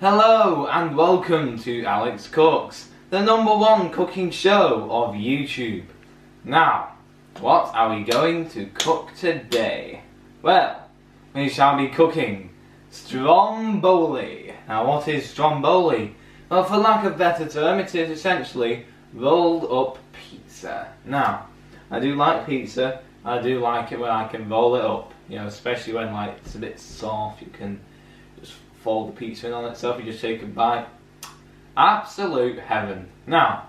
Hello and welcome to Alex Cooks, the #1 cooking show of YouTube. Now, what are we going to cook today? Well, we shall be cooking Stromboli. Now, what is Stromboli? Well, for lack of a better term, it is essentially rolled up pizza. Now, I do like pizza. I do like it when I can roll it up, you know, especially when like it's a bit soft. You can just fold the pizza in on itself. You just take a bite. Absolute heaven. Now,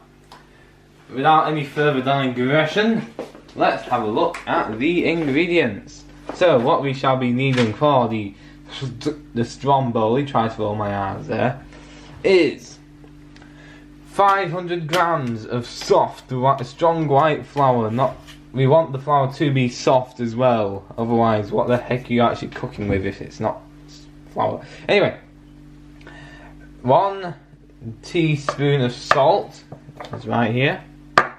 without any further digression, let's have a look at the ingredients. So, what we shall be needing for the Stromboli, try to roll my eyes there, is 500 grams of soft, strong white flour. We want the flour to be soft as well, otherwise what the heck are you actually cooking with if it's not flour? Anyway, 1 teaspoon of salt, it's right here, a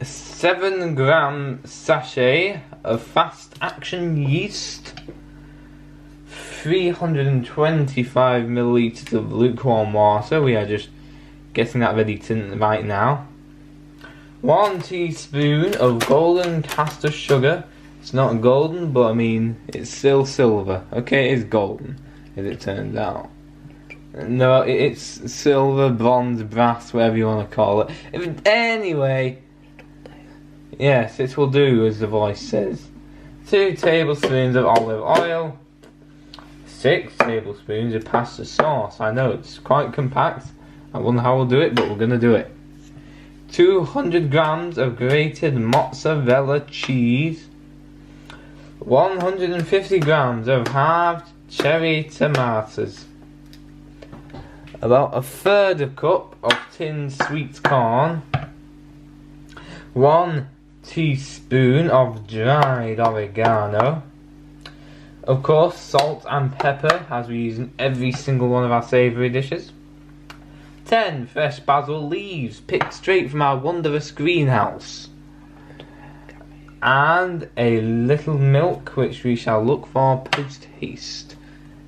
7-gram sachet of fast action yeast, 325 millilitres of lukewarm water. We are just getting that ready right now. 1 teaspoon of golden caster sugar. It's not golden, but I mean, it's still silver. Okay, it is golden, as it turns out. No, it's silver, bronze, brass, whatever you want to call it. Anyway, yes, it will do, as the voice says. 2 tablespoons of olive oil. 6 tablespoons of pasta sauce. I know, it's quite compact. I wonder how we'll do it, but we're going to do it. 200 grams of grated mozzarella cheese, 150 grams of halved cherry tomatoes, about 1/3 cup of tinned sweet corn, 1 teaspoon of dried oregano, of course salt and pepper as we use in every single one of our savoury dishes, 10 fresh basil leaves picked straight from our wondrous greenhouse, and a little milk which we shall look for post-haste.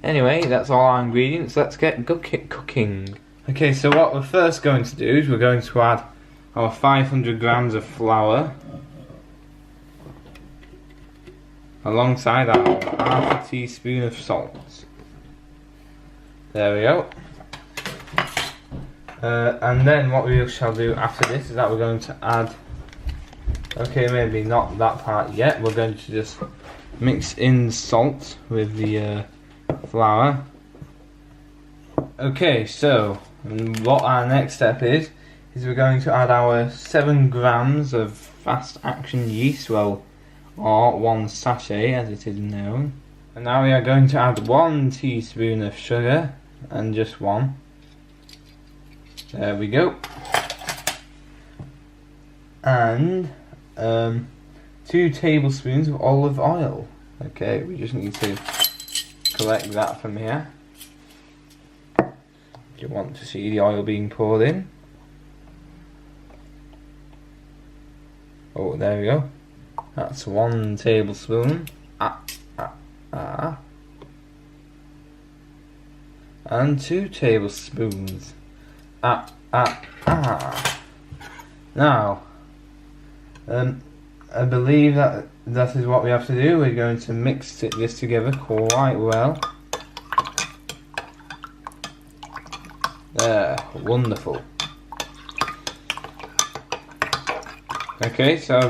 Anyway, that's all our ingredients. Let's get cooking. Okay, so what we're first going to do is we're going to add our 500 grams of flour alongside our 1/2 teaspoon of salt. There we go. And then what we shall do after this is that we're going to add, okay, maybe not that part yet, we're going to just mix in salt with the flour. Okay, so what our next step is we're going to add our 7 grams of fast action yeast, well, or 1 sachet as it is known. And now we are going to add 1 teaspoon of sugar, and just 1. There we go. And 2 tablespoons of olive oil. Okay, we just need to collect that from here. You want to see the oil being poured in. Oh, there we go. That's 1 tablespoon. And 2 tablespoons. Now, I believe that is what we have to do. We're going to mix this together quite well. There, wonderful. Okay, so I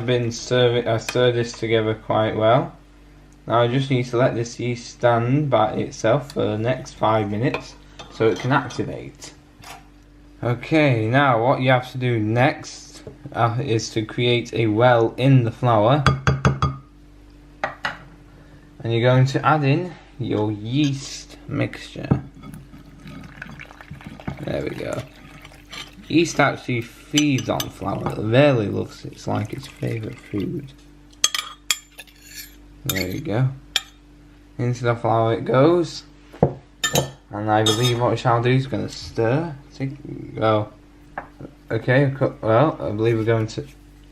stirred this together quite well. Now I just need to let this yeast stand by itself for the next 5 minutes so it can activate. Okay, now what you have to do next is to create a well in the flour, and you're going to add in your yeast mixture. There we go. Yeast actually feeds on flour, it really loves it, it's like its favourite food. There you go. Into the flour it goes, and I believe what we shall do is going to stir. Oh, okay. Well, I believe we're going to.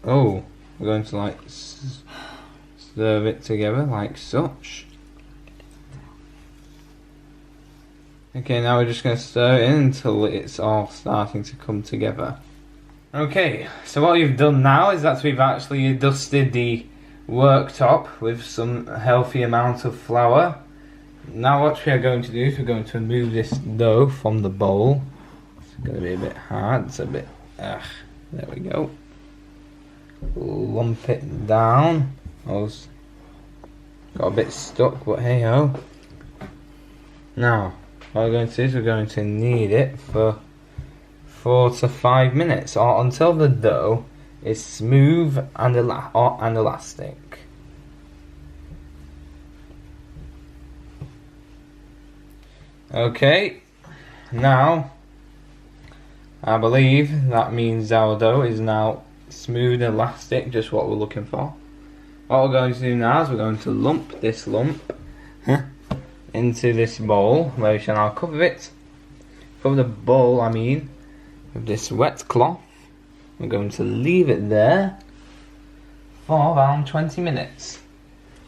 Oh, we're going to like stir it together like such. Okay, now we're just going to stir it in until it's all starting to come together. Okay, so what we've done now is that we've actually dusted the worktop with some healthy amount of flour. Now what we are going to do is we're going to remove this dough from the bowl. It's going to be a bit hard, it's a bit, there we go. Lump it down. I was got a bit stuck, but hey ho. Now, what we're going to do is we're going to knead it for 4 to 5 minutes, or until the dough is smooth and elastic. Okay, now I believe that means our dough is now smooth and elastic, just what we're looking for. What we're going to do now is we're going to lump this lump into this bowl, where we shall now cover it. Cover the bowl, I mean, with this wet cloth. We're going to leave it there for around 20 minutes.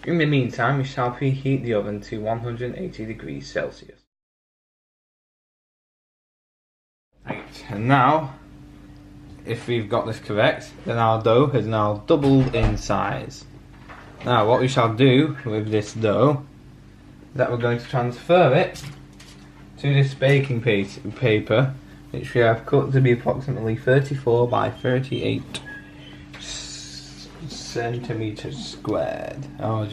In the meantime, we shall preheat the oven to 180 degrees Celsius. Right, and now, if we've got this correct, then our dough has now doubled in size. Now what we shall do with this dough is that we're going to transfer it to this baking paper, which we have cut to be approximately 34 by 38 centimeters squared. Now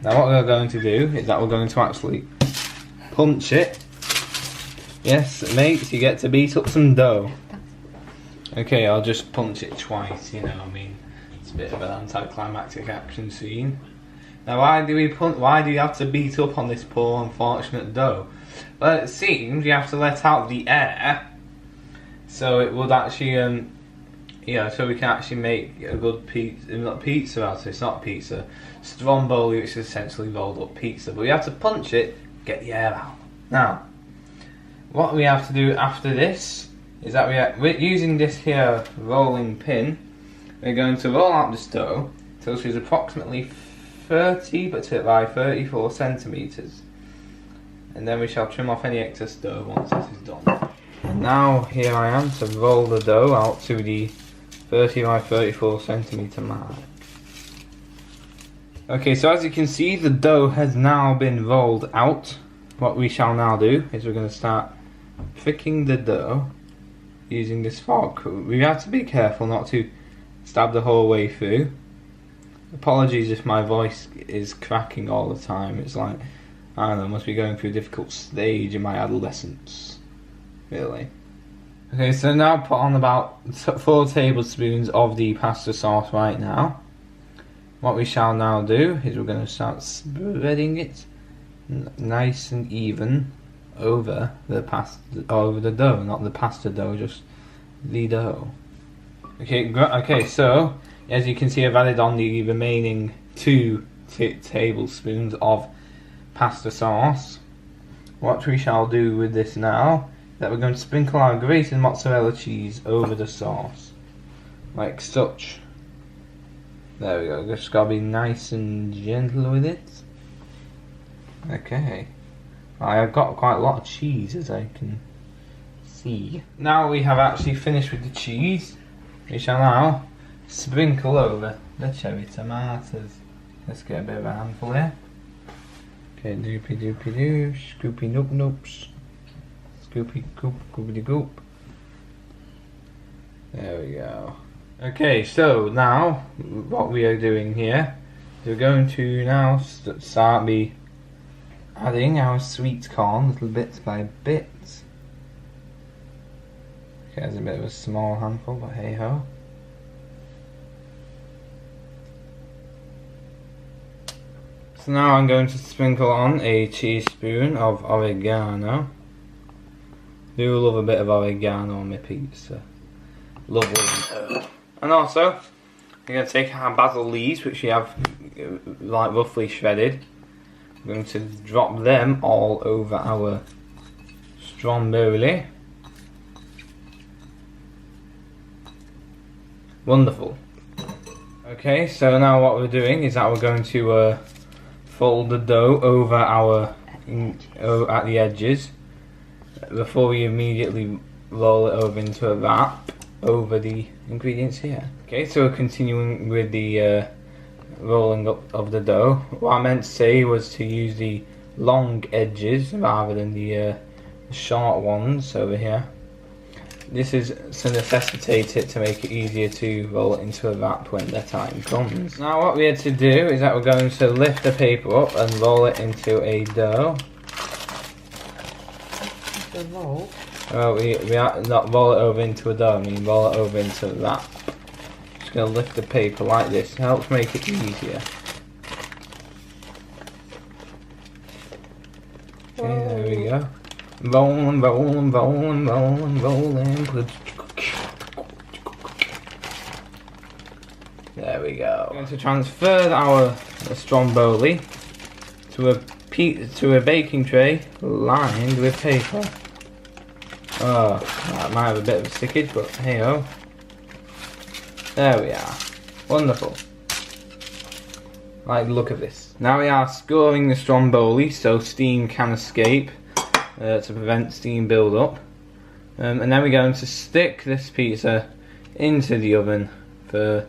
what we're going to do is that we're going to actually punch it. Yes, mates, you get to beat up some dough. Okay, I'll just punch it twice, you know what I mean. It's a bit of an anticlimactic action scene. Now why do you have to beat up on this poor unfortunate dough? Well, it seems you have to let out the air, so it would actually, so we can actually make a good pizza, not pizza out of it, it's not pizza, stromboli, which is essentially rolled up pizza, but we have to punch it, get the air out. Now, what we have to do after this is that we're using this here rolling pin. We're going to roll out this dough till she's approximately 30 by 34 centimeters, and then we shall trim off any excess dough once this is done. And now here I am to roll the dough out to the 30 by 34 centimeter mark. Okay, so as you can see, the dough has now been rolled out. What we shall now do is we're going to start pricking the dough using this fork. We have to be careful not to stab the whole way through. Apologies if my voice is cracking all the time. It's like, I don't know, must be going through a difficult stage in my adolescence. Really. Okay, so now put on about 4 tablespoons of the pasta sauce right now. What we shall now do is we're going to start spreading it nice and even over the dough, not the pasta dough, just the dough. Okay, so as you can see, I've added on the remaining 2 tablespoons of pasta sauce. What we shall do with this now is that we're going to sprinkle our grated mozzarella cheese over the sauce, like such. There we go, just gotta be nice and gentle with it. Okay. I've got quite a lot of cheese, as I can see. Now we have actually finished with the cheese, we shall now sprinkle over the cherry tomatoes. Let's get a bit of a handful here. Okay, doopy doopy doo, scoopy noop noops, scoopy goop goopity goop. There we go. Okay, so now what we are doing here is we're going to now start adding our sweet corn little bits by bits. Okay, there's a bit of a small handful, but hey ho. So now I'm going to sprinkle on a teaspoon of oregano. Do love a bit of oregano on my pizza. Lovely. And also, we're going to take our basil leaves, which we have like roughly shredded. We're going to drop them all over our stromboli. Wonderful. Okay, so now what we're doing is that we're going to fold the dough over our at the edges before we immediately roll it over into a wrap over the ingredients here. Okay, so we're continuing with the rolling up of the dough. What I meant to say was to use the long edges rather than the short ones over here. This is to necessitate it to make it easier to roll it into a wrap when the time comes. Now what we had to do is that we're going to lift the paper up and roll it into a dough. Roll? Well, we not roll it over into a dough, I mean roll it over into a wrap. Just going to lift the paper like this, it helps make it easier. Okay, there we go. Rolling, rolling, rolling, rolling, rolling. There we go. We're going to transfer our stromboli to a baking tray lined with paper. Oh, that might have a bit of a stickage, but hey ho. There we are. Wonderful. Like the look of this. Now we are scoring the stromboli so steam can escape. To prevent steam build up, and then we're going to stick this pizza into the oven for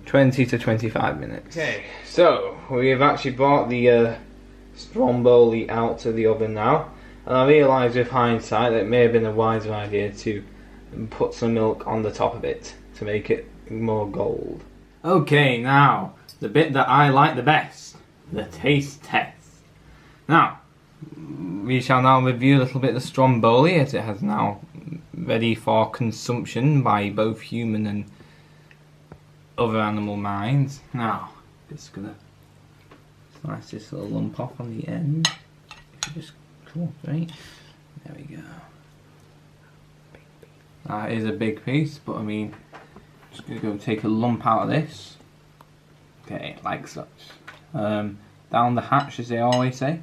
20 to 25 minutes. Okay, so we have actually brought the stromboli out to the oven now, and I realise with hindsight that it may have been a wiser idea to put some milk on the top of it to make it more gold. Okay, now the bit that I like the best, the taste test. Now we shall now review a little bit of the stromboli as it has now ready for consumption by both human and other animal minds. Now, just gonna slice this little lump off on the end. If you just cooperate. There we go. That is a big piece, but I mean, just gonna go take a lump out of this. Okay, like such. Down the hatch, as they always say.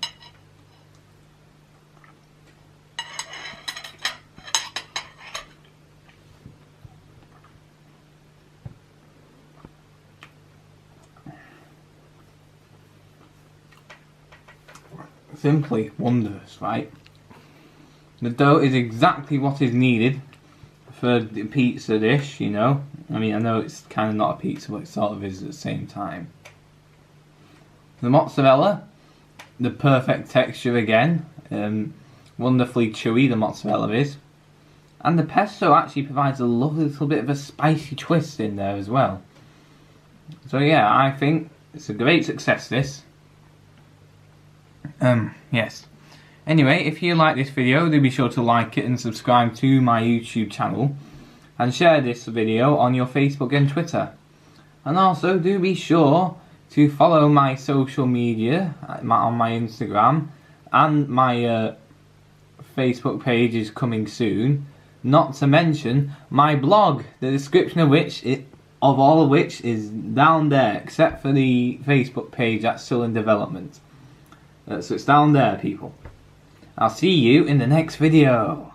Simply wondrous, right? The dough is exactly what is needed for the pizza dish, you know. I mean, I know it's kind of not a pizza, but it sort of is at the same time. The mozzarella, the perfect texture again. Wonderfully chewy, the mozzarella is. And the pesto actually provides a lovely little bit of a spicy twist in there as well. So yeah, I think it's a great success, this. Yes. Anyway, if you like this video, do be sure to like it and subscribe to my YouTube channel. And share this video on your Facebook and Twitter. And also, do be sure to follow my social media on my Instagram. And my Facebook page is coming soon. Not to mention my blog, the description of all of which is down there, except for the Facebook page that's still in development. So it's down there, people. I'll see you in the next video.